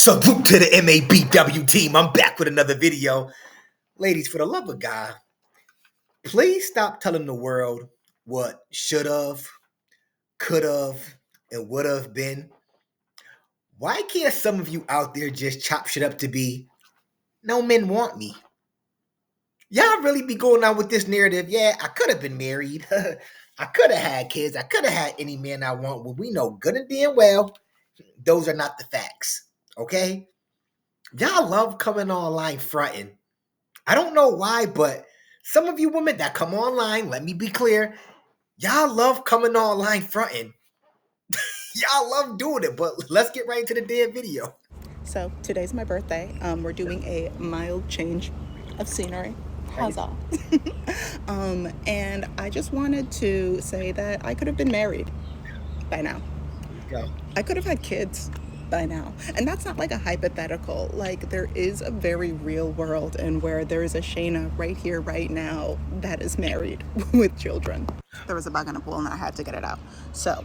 Salute to the MABW team. I'm back with another video. Ladies, for the love of God, please stop telling the world what should have, could have, and would have been. Why can't some of you out there just chop shit up to be, no men want me? Y'all really be going on with this narrative, yeah, I could have been married. I could have had kids. I could have had any man I want. Well, we know good and damn well those are not the facts, okay? Y'all love coming online fronting. I don't know why, but some of you women that come online, let me be clear, y'all love coming online fronting. Y'all love doing it, but let's get right into the damn video. So today's my birthday. We're doing a mild change of scenery. Huzzah. And I just wanted to say that I could have been married by now. Go. I could have had kids by now. And that's not like a hypothetical. Like, there is a very real world and where there is a Shayna right here, right now, that is married with children. There was a bug in a pool and I had to get it out. So,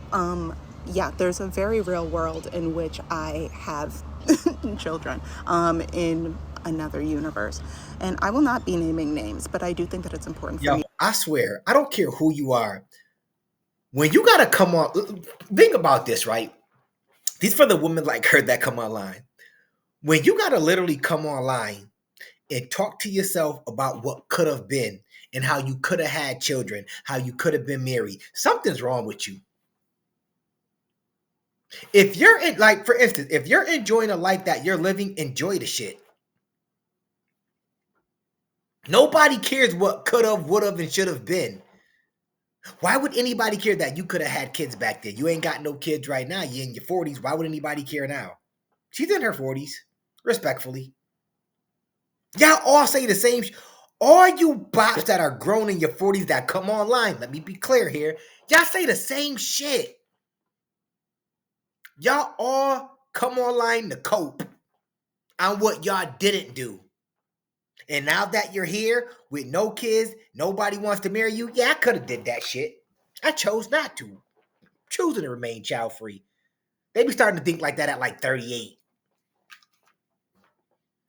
yeah, there's a very real world in which I have children in another universe. And I will not be naming names, but I do think that it's important for me. I swear, I don't care who you are. When you gotta come on, think about this, right? These for the women like her that come online. When you gotta literally come online and talk to yourself about what could have been and how you could have had children, how you could have been married, something's wrong with you. If you're in, like, for instance, if you're enjoying a life that you're living, enjoy the shit. Nobody cares what could have, would have, and should have been. Why would anybody care that you could have had kids back then? You ain't got no kids right now. You're in your 40s. Why would anybody care now? She's in her 40s, respectfully. Y'all all say the same. All you bops that are grown in your 40s that come online, let me be clear here. Y'all say the same shit. Y'all all come online to cope on what y'all didn't do. And now that you're here with no kids, nobody wants to marry you. Yeah, I could have did that shit. I chose not to. Choosing to remain child free. They be starting to think like that at like 38.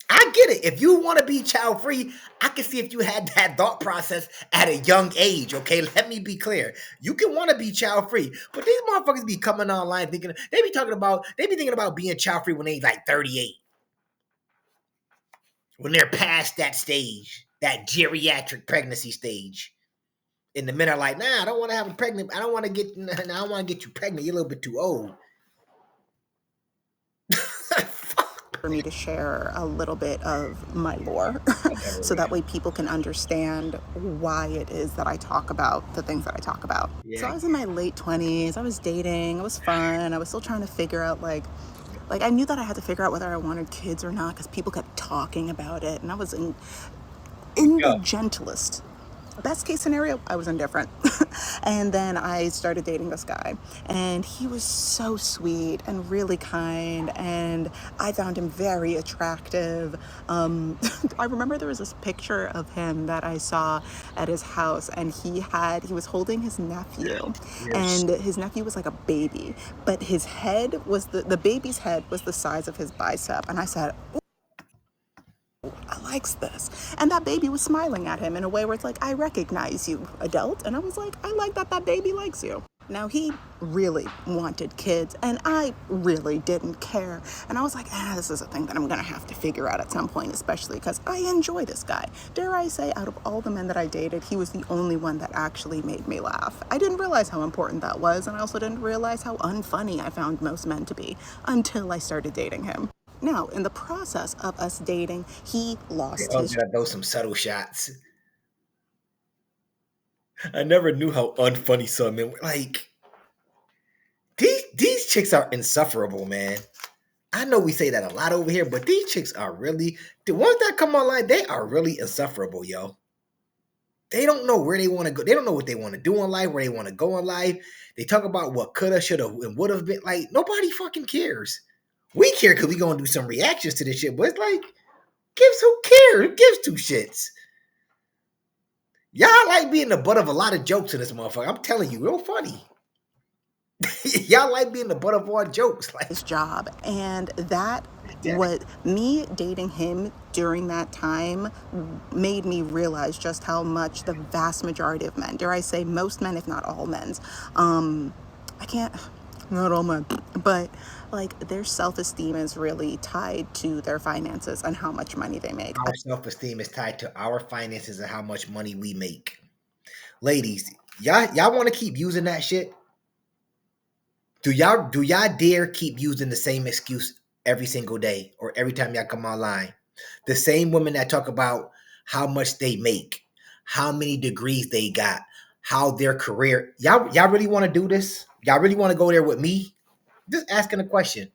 I get it. If you want to be child free, I can see if you had that thought process at a young age. Okay, let me be clear. You can want to be child free, but these motherfuckers be coming online thinking they be thinking about being child free when they like 38. When they're past that stage, that geriatric pregnancy stage. And the men are like, nah, I don't want to have a pregnant. I don't want to get you pregnant. You're a little bit too old. For me to share a little bit of my lore so that way people can understand why it is that I talk about the things that I talk about. Yeah. So I was in my late 20s. I was dating. It was fun. I was still trying to figure out like I knew that I had to figure out whether I wanted kids or not because people kept talking about it. And I was in the gentlest. Best case scenario, I was indifferent. And then I started dating this guy. And he was so sweet and really kind. And I found him very attractive. I remember there was this picture of him that I saw at his house. And he was holding his nephew. Yes. And his nephew was like a baby. But his head was, the baby's head was the size of his bicep. And I said, I likes this. And that baby was smiling at him in a way where it's like, I recognize you, adult. And I was like, I like that baby likes you. Now, he really wanted kids, and I really didn't care. And I was like, this is a thing that I'm going to have to figure out at some point, especially because I enjoy this guy. Dare I say, out of all the men that I dated, he was the only one that actually made me laugh. I didn't realize how important that was, and I also didn't realize how unfunny I found most men to be until I started dating him. Now, in the process of us dating, he lost his... Those some subtle shots. I never knew how unfunny some men were. Like, these chicks are insufferable, man. I know we say that a lot over here, but these chicks are really... The ones that come online, they are really insufferable, yo. They don't know where they want to go. They don't know what they want to do in life, where they want to go in life. They talk about what could have, should have, and would have been. Like, nobody fucking cares. We care because we gonna do some reactions to this shit, but it's like, who cares? Who gives two shits? Y'all like being the butt of a lot of jokes in this motherfucker. I'm telling you, real funny. Y'all like being the butt of all jokes. Like his job, and that What me dating him during that time made me realize just how much the vast majority of men, dare I say most men, if not all men, I can't, not all men, but like their self-esteem is really tied to their finances and how much money they make. Our self-esteem is tied to our finances and how much money we make. Ladies, y'all want to keep using that shit? Do y'all dare keep using the same excuse every single day or every time y'all come online? The same women that talk about how much they make, how many degrees they got, how their career. Y'all really want to do this? Y'all really want to go there with me? Just asking a question.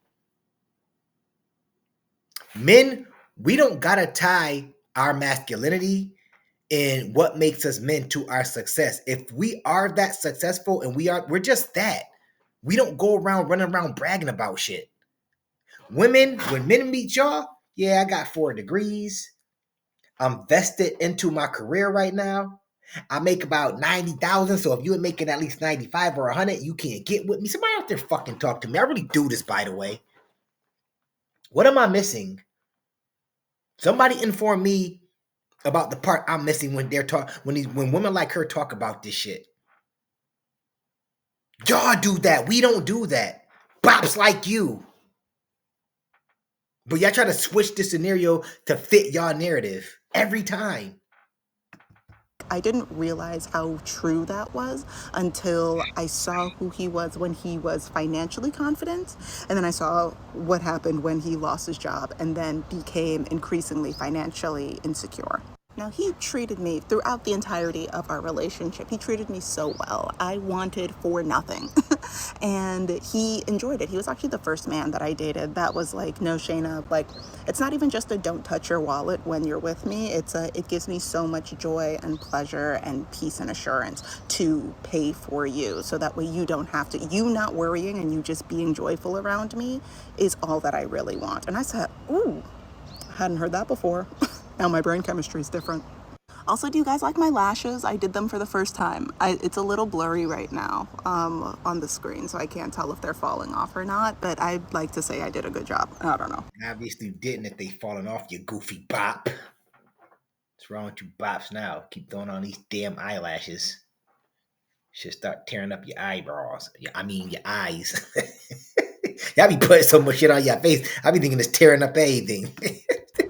Men, we don't gotta tie our masculinity and what makes us men to our success. If we are that successful and we're just that. We don't go around running around bragging about shit. Women, when men meet y'all, yeah, I got 4 degrees. I'm vested into my career right now. I make about 90,000. So if you're making at least 95 or 100, you can't get with me. Somebody out there fucking talk to me. I really do this, by the way. What am I missing? Somebody inform me about the part I'm missing when when women like her talk about this shit. Y'all do that. We don't do that. Bops like you. But y'all try to switch the scenario to fit y'all narrative every time. I didn't realize how true that was until I saw who he was when he was financially confident. And then I saw what happened when he lost his job and then became increasingly financially insecure. Now, he treated me throughout the entirety of our relationship. He treated me so well. I wanted for nothing. And he enjoyed it. He was actually the first man that I dated that was like, no, Shayna, like, it's not even just a don't touch your wallet when you're with me. It gives me so much joy and pleasure and peace and assurance to pay for you. So that way you don't have to, you not worrying and you just being joyful around me is all that I really want. And I said, ooh, I hadn't heard that before. Now my brain chemistry is different. Also, do you guys like my lashes? I did them for the first time. It's a little blurry right now on the screen, so I can't tell if they're falling off or not, but I'd like to say I did a good job. I don't know. Obviously, you didn't if they falling off, you goofy bop. What's wrong with you bops now? Keep throwing on these damn eyelashes. Should start tearing up your eyebrows. I mean, your eyes. Y'all be putting so much shit on your face. I be thinking it's tearing up everything.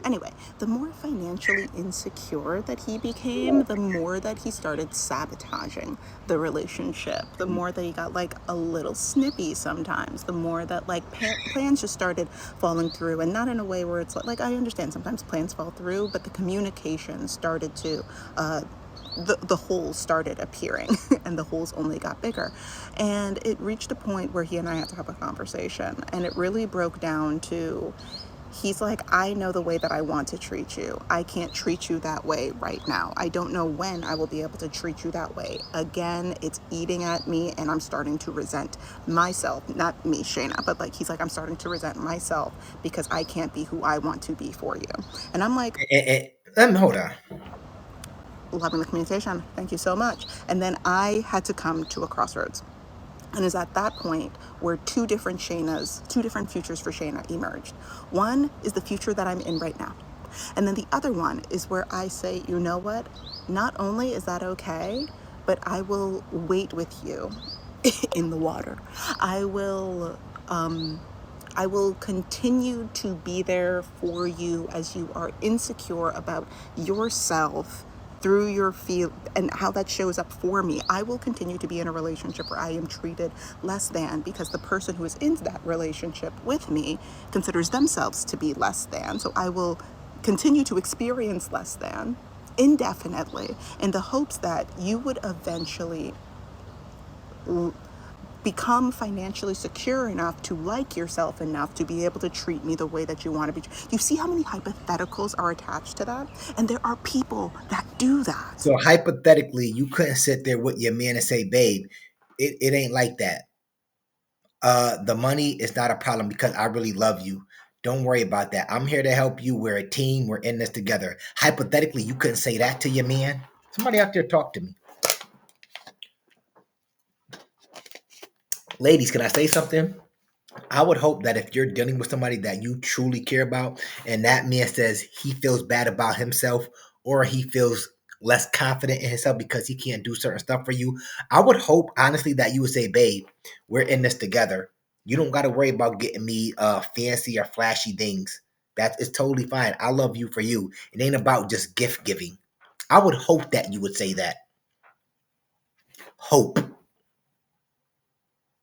Anyway, the more financially insecure that he became, the more that he started sabotaging the relationship, the more that he got like a little snippy sometimes, the more that like plans just started falling through, and not in a way where it's like I understand sometimes plans fall through, but the communication started to the holes started appearing and the holes only got bigger. And it reached a point where he and I had to have a conversation, and it really broke down to, he's like, I know the way that I want to treat you. I can't treat you that way right now. I don't know when I will be able to treat you that way. Again, it's eating at me and I'm starting to resent myself. Not me, Shayna, but like, he's like, I'm starting to resent myself because I can't be who I want to be for you. And I'm like, hold on. Loving the communication. Thank you so much. And then I had to come to a crossroads. And it's at that point where two different Shaynas, two different futures for Shayna emerged. One is the future that I'm in right now. And then the other one is where I say, you know what? Not only is that okay, but I will wait with you in the water. I will continue to be there for you as you are insecure about yourself through your feel and how that shows up for me. I will continue to be in a relationship where I am treated less than because the person who is in that relationship with me considers themselves to be less than. So I will continue to experience less than indefinitely in the hopes that you would eventually become financially secure enough to like yourself enough to be able to treat me the way that you want to be. You see how many hypotheticals are attached to that? And there are people that do that. So hypothetically, you couldn't sit there with your man and say, babe, it ain't like that. The money is not a problem because I really love you. Don't worry about that. I'm here to help you. We're a team. We're in this together. Hypothetically, you couldn't say that to your man. Somebody out there talk to me. Ladies, can I say something? I would hope that if you're dealing with somebody that you truly care about, and that man says he feels bad about himself or he feels less confident in himself because he can't do certain stuff for you, I would hope honestly that you would say, babe, we're in this together. You don't got to worry about getting me fancy or flashy things. That is totally fine. I love you for you. It ain't about just gift giving. I would hope that you would say that. Hope.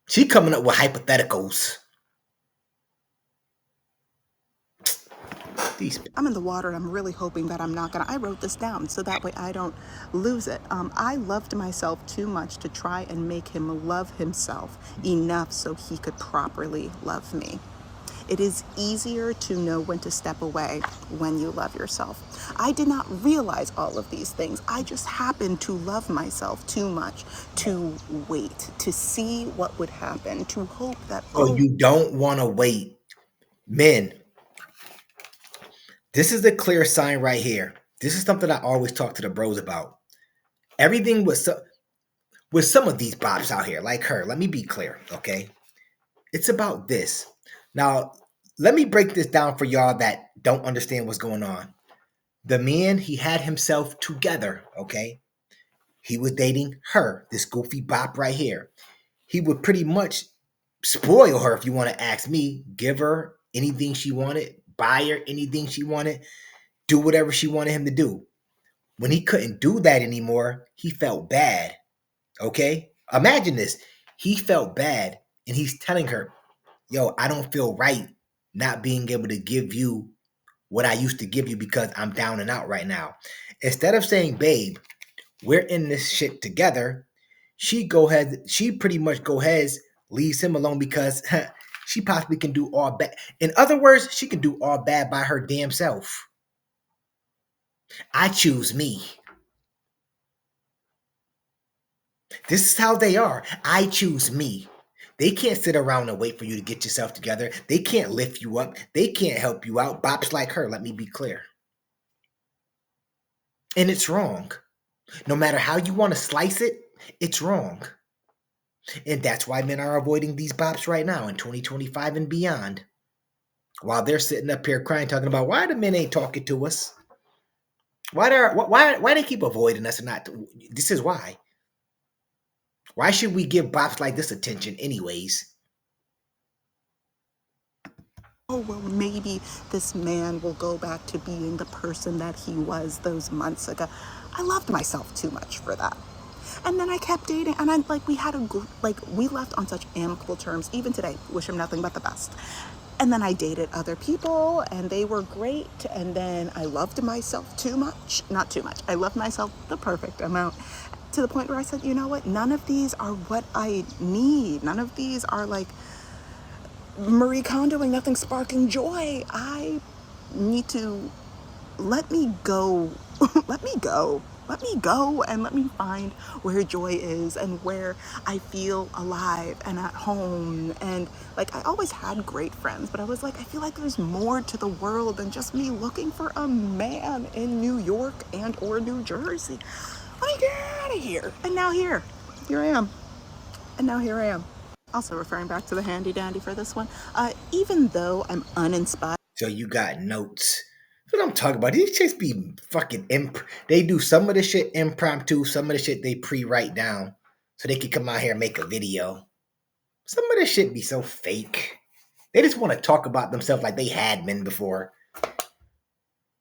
She coming up with hypotheticals. I'm in the water and I'm really hoping that I'm not gonna. I wrote this down so that way I don't lose it. I loved myself too much to try and make him love himself enough so he could properly love me. It is easier to know when to step away when you love yourself. I did not realize all of these things. I just happened to love myself too much to wait, to see what would happen, to hope that, So you don't want to wait. Men, this is a clear sign right here. This is something I always talk to the bros about. Everything with some of these bops out here, like her, let me be clear, okay? It's about this. Now, let me break this down for y'all that don't understand what's going on. The man, he had himself together, okay? He was dating her, this goofy bop right here. He would pretty much spoil her, if you want to ask me, give her anything she wanted, buy her anything she wanted, do whatever she wanted him to do. When he couldn't do that anymore, he felt bad. Okay? Imagine this. He felt bad and he's telling her, yo, I don't feel right not being able to give you what I used to give you because I'm down and out right now. Instead of saying, babe, we're in this shit together, she pretty much leaves him alone because she possibly can do all bad. In other words, she can do all bad by her damn self. I choose me. This is how they are. I choose me. They can't sit around and wait for you to get yourself together. They can't lift you up. They can't help you out. Bops like her, let me be clear. And it's wrong. No matter how you want to slice it, it's wrong. And that's why men are avoiding these bops right now in 2025 and beyond. While they're sitting up here crying, talking about why the men ain't talking to us. Why they keep avoiding us and not? This is why. Why should we give bops like this attention anyways? oh, well, maybe this man will go back to being the person that he was those months ago. I loved myself too much for that. And then I kept dating, and we left on such amicable terms. Even today, wish him nothing but the best. And then I dated other people, and they were great. And then I loved myself too much. Not too much. I loved myself the perfect amount, to the point where I said, you know what? None of these are what I need. None of these are like Marie Kondoing, nothing sparking joy. I need to let me go. let me go. Let me go and let me find where joy is and where I feel alive and at home. And like, I always had great friends, but I was like, I feel like there's more to the world than just me looking for a man in New York and or New Jersey. Let me get out of here. And now here I am. And now here I am. Also referring back to the handy dandy for this one. Even though I'm uninspired. So you got notes. That's what I'm talking about. These chicks be fucking they do some of the shit impromptu, some of the shit they pre-write down so they can come out here and make a video. Some of this shit be so fake. They just want to talk about themselves like they had men before.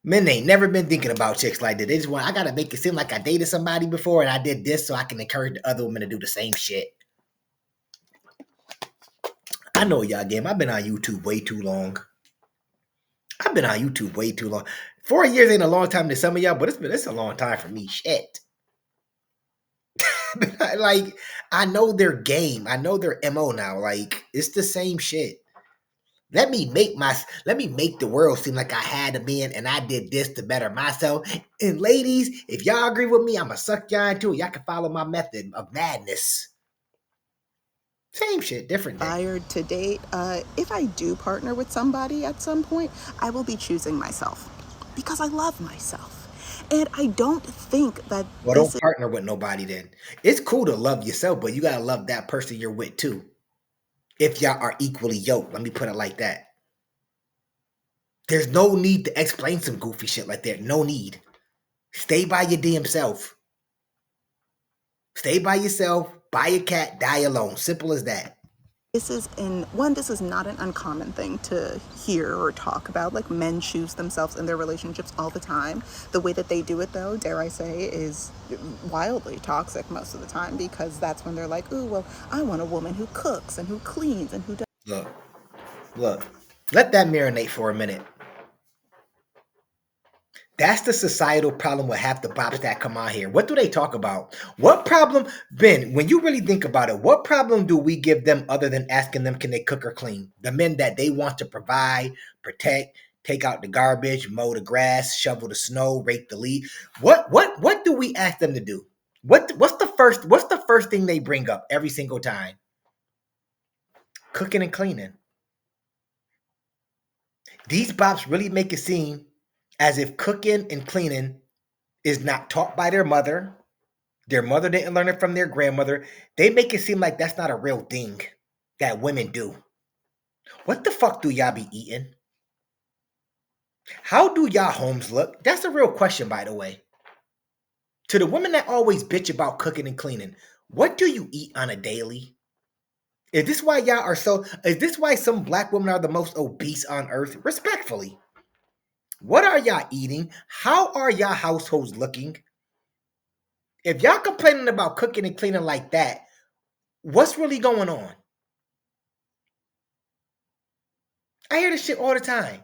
Men ain't never been thinking about chicks like that. They just want, I gotta make it seem like I dated somebody before and I did this so I can encourage the other women to do the same shit. I know y'all game. I've been on YouTube way too long. 4 years ain't a long time to some of y'all, but it's a long time for me. Shit. Like, I know their game. I know their MO now. Like, it's the same shit. Let me make the world seem like I had a man and I did this to better myself. And ladies, if y'all agree with me, I'ma suck y'all into it. Y'all can follow my method of madness. Same shit, different day. Inspired to date. If I do partner with somebody at some point, I will be choosing myself because I love myself. And I don't think that. Well, don't partner with nobody then. It's cool to love yourself, but you gotta love that person you're with too. if y'all are equally yoked. Let me put it like that. There's no need to explain some goofy shit like that. No need. Stay by your damn self. Stay by yourself, buy a cat, die alone. Simple as that. This is not an uncommon thing to hear or talk about. Like, men choose themselves in their relationships all the time. The way that they do it, though, dare I say, is wildly toxic most of the time, because that's when they're like, ooh, well, I want a woman who cooks and who cleans and who does. Look, let that marinate for a minute. That's the societal problem with half the bops that come out here. What do they talk about? What problem, Ben, when you really think about it, what problem do we give them other than asking them, can they cook or clean? The men that they want to provide, protect, take out the garbage, mow the grass, shovel the snow, rake the leaves. What do we ask them to do? What's the first thing they bring up every single time? Cooking and cleaning. These bops really make it seem as if cooking and cleaning is not taught by their mother. Their mother didn't learn it from their grandmother. They make it seem like that's not a real thing that women do. What the fuck do y'all be eating? How do y'all homes look? That's a real question, by the way. To the women that always bitch about cooking and cleaning, what do you eat on a daily? Is this why some black women are the most obese on earth? Respectfully. What are y'all eating? How are y'all households looking? If y'all complaining about cooking and cleaning like that, what's really going on? I hear this shit all the time.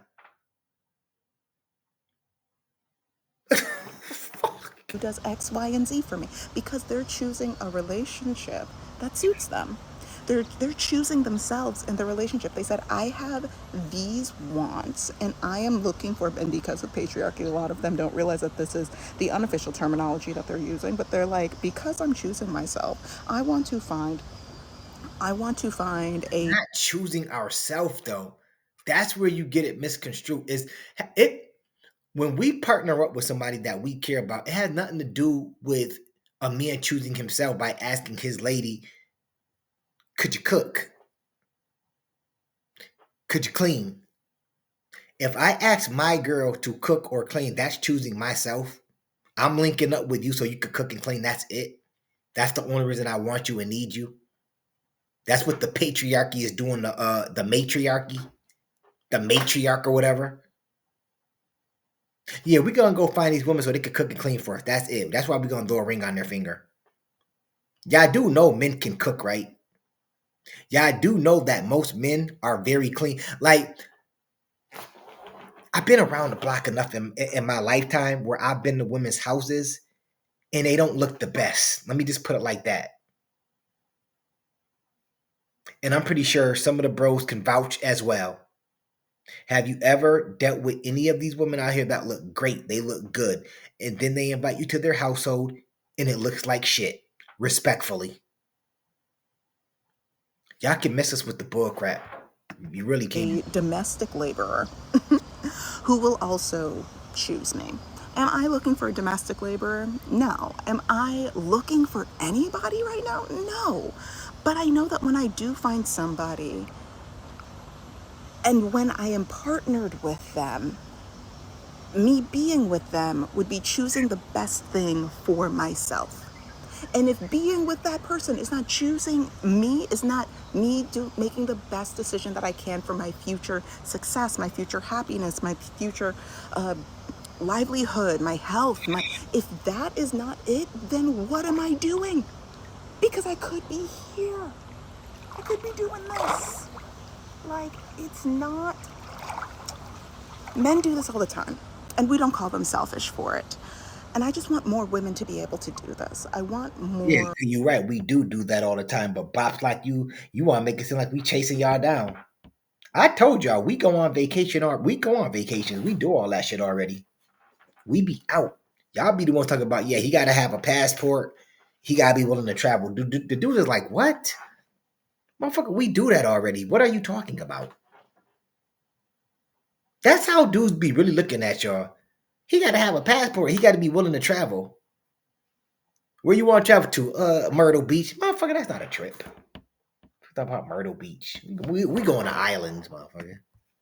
Who does X, Y, and Z for me? Because they're choosing a relationship that suits them. They're choosing themselves in the relationship. They said, I have these wants and I am looking for, and because of patriarchy, a lot of them don't realize that this is the unofficial terminology that they're using, but they're like, because I'm choosing myself, I want to find a... Not choosing ourselves, though. That's where you get it misconstrued. Is it when we partner up with somebody that we care about, it has nothing to do with a man choosing himself by asking his lady, could you cook? Could you clean? If I ask my girl to cook or clean, that's choosing myself. I'm linking up with you so you could cook and clean. That's it. That's the only reason I want you and need you. That's what the patriarchy is doing. The matriarchy, the matriarch or whatever. Yeah, we're gonna go find these women so they can cook and clean for us. That's it. That's why we're gonna throw a ring on their finger. Y'all do know men can cook, right? Y'all do know that most men are very clean. Like, I've been around the block enough in my lifetime where I've been to women's houses and they don't look the best. Let me just put it like that. And I'm pretty sure some of the bros can vouch as well. Have you ever dealt with any of these women out here that look great? They look good. And then they invite you to their household and it looks like shit. Respectfully. Y'all can miss us with the bull crap. You really can. A domestic laborer who will also choose me. Am I looking for a domestic laborer? No. Am I looking for anybody right now? No. But I know that when I do find somebody, and when I am partnered with them, me being with them would be choosing the best thing for myself. And if being with that person is not choosing me, is not me making the best decision that I can for my future success, my future happiness, my future livelihood, my health, if that is not it, then what am I doing? Because I could be here. I could be doing this. Like, it's not... Men do this all the time, and we don't call them selfish for it. And I just want more women to be able to do this. I want more... Yeah, you're right. We do that all the time. But bops like you want to make it seem like we chasing y'all down. I told y'all, we go on vacation or we go on vacations. We do all that shit already. We be out. Y'all be the ones talking about, yeah, he got to have a passport. He got to be willing to travel. The dude is like, what? Motherfucker, we do that already. What are you talking about? That's how dudes be really looking at y'all. He got to have a passport. He got to be willing to travel. Where you want to travel to? Myrtle Beach. Motherfucker, that's not a trip. What Talk about Myrtle Beach. We going to islands, motherfucker.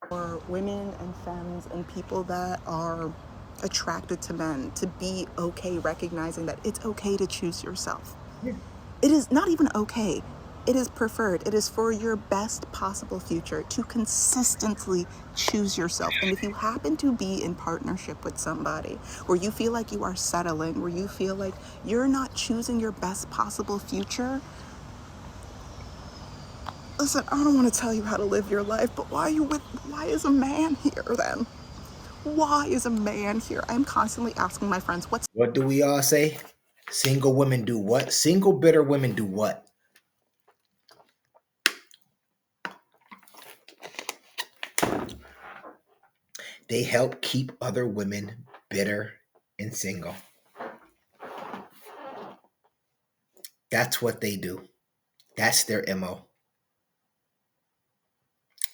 For women and femmes and people that are attracted to men to be okay recognizing that it's okay to choose yourself. Yeah. It is not even okay. It is preferred. It is for your best possible future to consistently choose yourself. And if you happen to be in partnership with somebody where you feel like you are settling, where you feel like you're not choosing your best possible future, listen, I don't want to tell you how to live your life, but why is a man here then? Why is a man here? I'm constantly asking my friends, what do we all say? Single women do what? Single bitter women do what? They help keep other women bitter and single. That's what they do. That's their MO.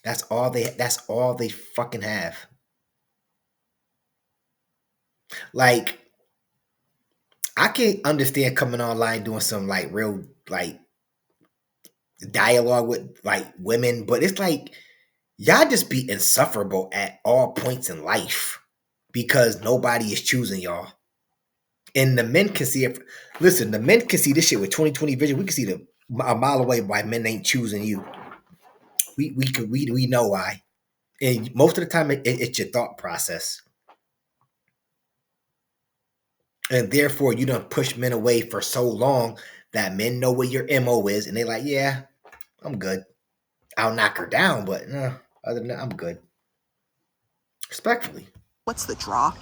That's all they fucking have. Like, I can understand coming online doing some like real like dialogue with like women, but it's like y'all just be insufferable at all points in life because nobody is choosing y'all. And the men can see it. Listen, the men can see this shit with 20/20 vision. We can see a mile away why men ain't choosing you. We know why. And most of the time it's your thought process. And therefore you don't push men away for so long that men know what your MO is and they're like, yeah, I'm good. I'll knock her down, but no, other than that, I'm good. Respectfully. what's the draw?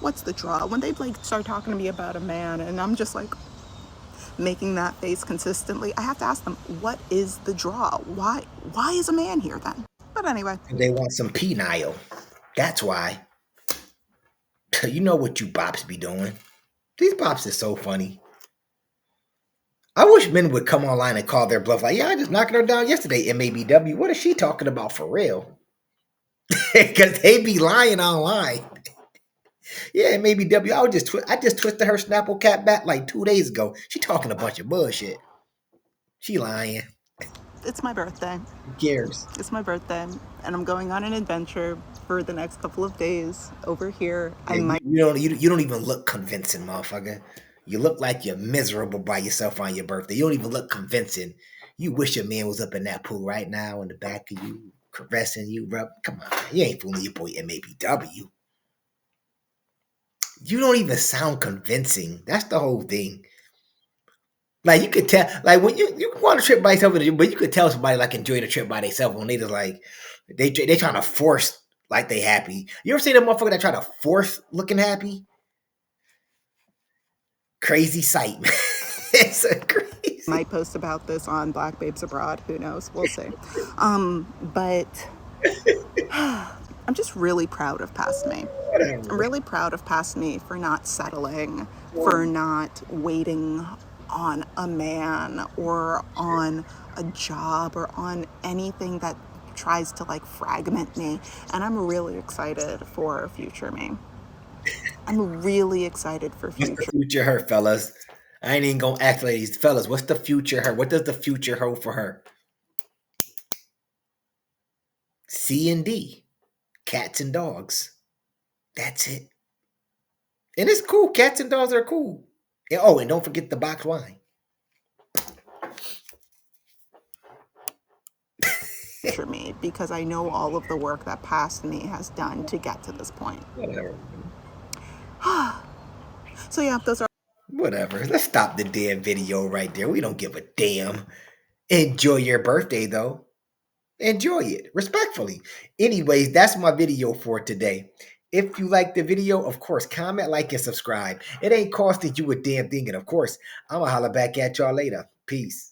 What's the draw? When they like start talking to me about a man and I'm just like making that face consistently, I have to ask them, what is the draw? Why is a man here then? But anyway. They want some penile. That's why. You know what you bops be doing. These bops are so funny. I wish men would come online and call their bluff. Like, yeah, I just knocked her down yesterday. MABW. What is she talking about for real? Because they be lying online. Yeah, MABW. I just twisted her Snapple cat back like 2 days ago. She talking a bunch of bullshit. She lying. It's my birthday. Who cares? It's my birthday, and I'm going on an adventure for the next couple of days over here. Yeah, you don't even look convincing, motherfucker. You look like you're miserable by yourself on your birthday. You don't even look convincing. You wish your man was up in that pool right now in the back of you, caressing you, rub. Come on, man. You ain't fooling your boy MABW. You don't even sound convincing. That's the whole thing. Like you could tell, like when you go on a trip by yourself, but you could tell somebody like enjoying a trip by themselves when they just like they trying to force like they happy. You ever see that motherfucker that try to force looking happy? Crazy sight, man. It's a crazy. Might post about this on Black Babes Abroad. Who knows? We'll see. But I'm just really proud of past me. I'm really proud of past me for not settling, for not waiting on a man or on a job or on anything that tries to like fragment me. And I'm really excited for future me. I'm really excited for future. What's the future her, fellas? I ain't even gonna ask ladies, fellas. What's the future her? What does the future hold for her? C and D, cats and dogs. That's it. And it's cool. Cats and dogs are cool. And, oh, and don't forget the box wine. For me, because I know all of the work that past me has done to get to this point. Whatever. So yeah, those are whatever. Let's stop the damn video right there. We don't give a damn. Enjoy your birthday though. Enjoy it respectfully. Anyways, that's my video for today. If you like the video, of course, comment, like, and subscribe. It ain't costing you a damn thing. And of course, I'm going to holler back at y'all later. Peace.